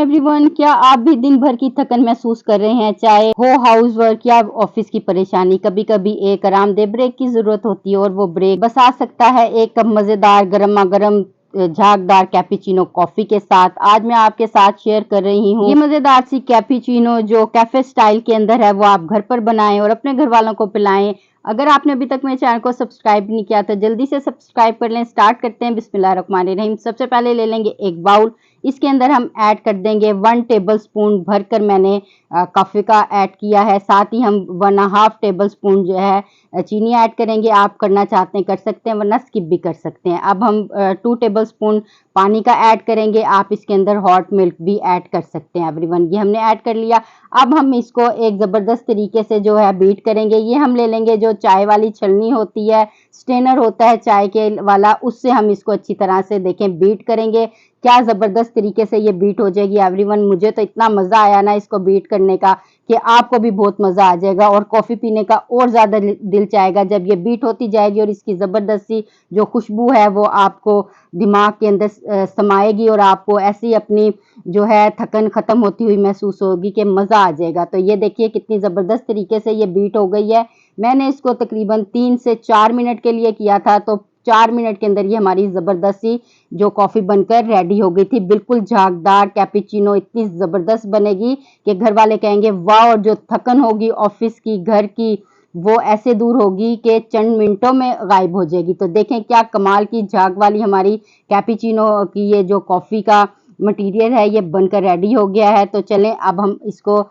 Everyone, क्या आप भी दिन भर की थकन महसूस कर रहे हैं? चाहे हो हाउस वर्क या ऑफिस की परेशानी, कभी कभी एक आरामदेह ब्रेक की जरूरत होती है और वो ब्रेक बस आ सकता है एक कप मजेदार गर्मा गर्म झागदार कैपेचिनो कॉफी के साथ। आज मैं आपके साथ शेयर कर रही हूँ ये मजेदार सी कैपेचिनो जो कैफे स्टाइल के अंदर है, वो आप घर पर बनाएं और अपने घर वालों को पिलाएं। अगर आपने अभी तक मेरे चैनल को सब्सक्राइब नहीं किया तो जल्दी से सब्सक्राइब कर लें। स्टार्ट करते हैं। बिस्मिल्लाहिर्रहमानिर्रहीम। सबसे पहले ले लेंगे एक बाउल। इसके अंदर हम ऐड कर देंगे 1 टेबल स्पून भरकर मैंने कॉफ़ी का ऐड किया है। साथ ही हम 1.5 टेबल स्पून जो है चीनी ऐड करेंगे। आप करना चाहते हैं कर सकते हैं, वरना स्किप भी कर सकते हैं। अब हम 2 टेबल स्पून पानी का ऐड करेंगे। आप इसके अंदर हॉट मिल्क भी ऐड कर सकते हैं। एवरीवन, ये हमने ऐड कर लिया। अब हम इसको एक ज़बरदस्त तरीके से जो है बीट करेंगे। ये हम ले लेंगे जो चाय वाली छलनी होती है, स्ट्रेनर होता है चाय के वाला, उससे हम इसको अच्छी तरह से देखें बीट करेंगे। क्या ज़बरदस्त तरीके से ये बीट हो जाएगी। एवरीवन, मुझे तो इतना मज़ा आया ना इसको बीट करने का कि आपको भी बहुत मज़ा आ जाएगा और कॉफ़ी पीने का और ज़्यादा दिल चाहेगा जब ये बीट होती जाएगी और इसकी ज़बरदस्त सी जो खुशबू है वो आपको दिमाग के अंदर समाएगी और आपको ऐसी अपनी जो है थकन ख़त्म होती हुई महसूस होगी कि मज़ा आ जाएगा। तो ये देखिए कितनी ज़बरदस्त तरीके से ये बीट हो गई है। मैंने इसको तकरीबन 3 से 4 मिनट के लिए किया था, तो 4 मिनट के अंदर ये हमारी ज़बरदस्त सी जो कॉफ़ी बनकर रेडी हो गई थी। बिल्कुल झागदार कैपेचिनो इतनी ज़बरदस्त बनेगी कि घर वाले कहेंगे वाह, और जो थकन होगी ऑफिस की, घर की, वो ऐसे दूर होगी कि चंद मिनटों में गायब हो जाएगी। तो देखें क्या कमाल की झाग वाली हमारी कैपेचिनो की ये जो कॉफ़ी का मटेरियल है ये बनकर रेडी हो गया है। तो चलें अब हम इसको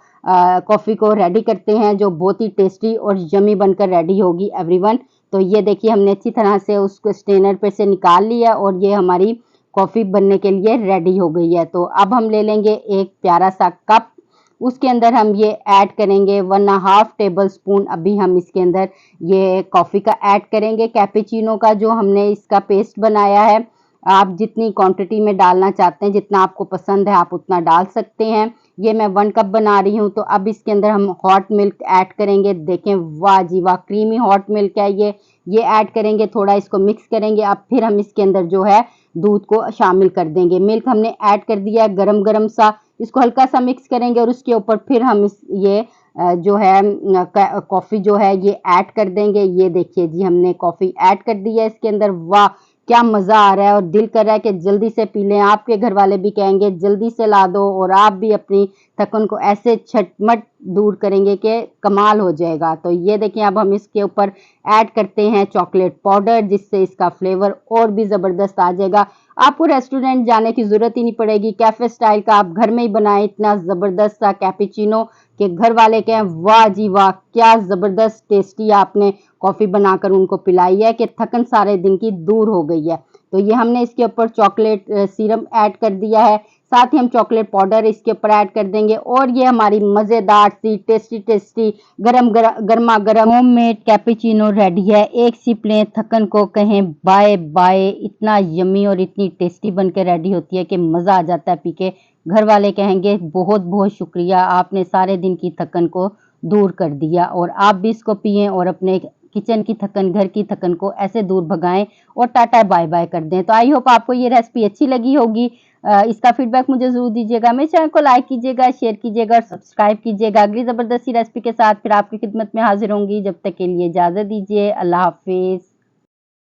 कॉफ़ी को रेडी करते हैं जो बहुत ही टेस्टी और यमी बनकर रेडी होगी। एवरीवन, तो ये देखिए हमने अच्छी तरह से उसको स्ट्रेनर पे से निकाल लिया और ये हमारी कॉफ़ी बनने के लिए रेडी हो गई है। तो अब हम ले लेंगे एक प्यारा सा कप। उसके अंदर हम ये ऐड करेंगे 1.5 टेबल स्पून। अभी हम इसके अंदर ये कॉफ़ी का ऐड करेंगे कैपेचिनो का जो हमने इसका पेस्ट बनाया है। आप जितनी क्वांटिटी में डालना चाहते हैं, जितना आपको पसंद है आप उतना डाल सकते हैं। ये मैं 1 कप बना रही हूँ। तो अब इसके अंदर हम हॉट मिल्क ऐड करेंगे। देखें वाह जी वाह, क्रीमी हॉट मिल्क है ये ऐड करेंगे। थोड़ा इसको मिक्स करेंगे। अब फिर हम इसके अंदर जो है दूध को शामिल कर देंगे। मिल्क हमने ऐड कर दिया है गरम गरम सा। इसको हल्का सा मिक्स करेंगे और उसके ऊपर फिर हम ये जो है कॉफ़ी जो है ये ऐड कर देंगे। ये देखिए जी हमने कॉफ़ी ऐड कर दी है इसके अंदर। वाह, क्या मज़ा आ रहा है और दिल कर रहा है कि जल्दी से पी लें। आपके घर वाले भी कहेंगे जल्दी से ला दो और आप भी अपनी थकन को ऐसे झटमट दूर करेंगे कि कमाल हो जाएगा। तो ये देखिए अब हम इसके ऊपर ऐड करते हैं चॉकलेट पाउडर, जिससे इसका फ्लेवर और भी ज़बरदस्त आ जाएगा। आपको रेस्टोरेंट जाने की ज़रूरत ही नहीं पड़ेगी। कैफ़े स्टाइल का आप घर में ही बनाएं इतना ज़बरदस्त सा कैपेचिनो कि घर वाले कहें वाह जी वाह, क्या ज़बरदस्त टेस्टी आपने कॉफ़ी बनाकर उनको पिलाई है कि थकन सारे दिन की दूर हो गई है। तो ये हमने इसके ऊपर चॉकलेट सिरप ऐड कर दिया है। साथ ही हम चॉकलेट पाउडर इसके ऊपर ऐड कर देंगे और ये हमारी मज़ेदार सी टेस्टी गर्मा गर्म होममेड कैपेचिनो रेडी है। एक सिप लें, थकन को कहें बाय बाय। इतना यम्मी और इतनी टेस्टी बनकर रेडी होती है कि मज़ा आ जाता है पी के। घर वाले कहेंगे बहुत बहुत शुक्रिया, आपने सारे दिन की थकन को दूर कर दिया। और आप भी इसको पिएं और अपने किचन की थकन, घर की थकन को ऐसे दूर भगाएं और टाटा बाय बाय कर दें। तो आई होप आपको ये रेसिपी अच्छी लगी होगी। इसका फीडबैक मुझे ज़रूर दीजिएगा। मेरे चैनल को लाइक कीजिएगा, शेयर कीजिएगा और सब्सक्राइब कीजिएगा। अगली ज़बरदस्ती रेसिपी के साथ फिर आपकी खिदमत में हाजिर होंगी। जब तक के लिए इजाज़त दीजिए। अल्लाह हाफिज़।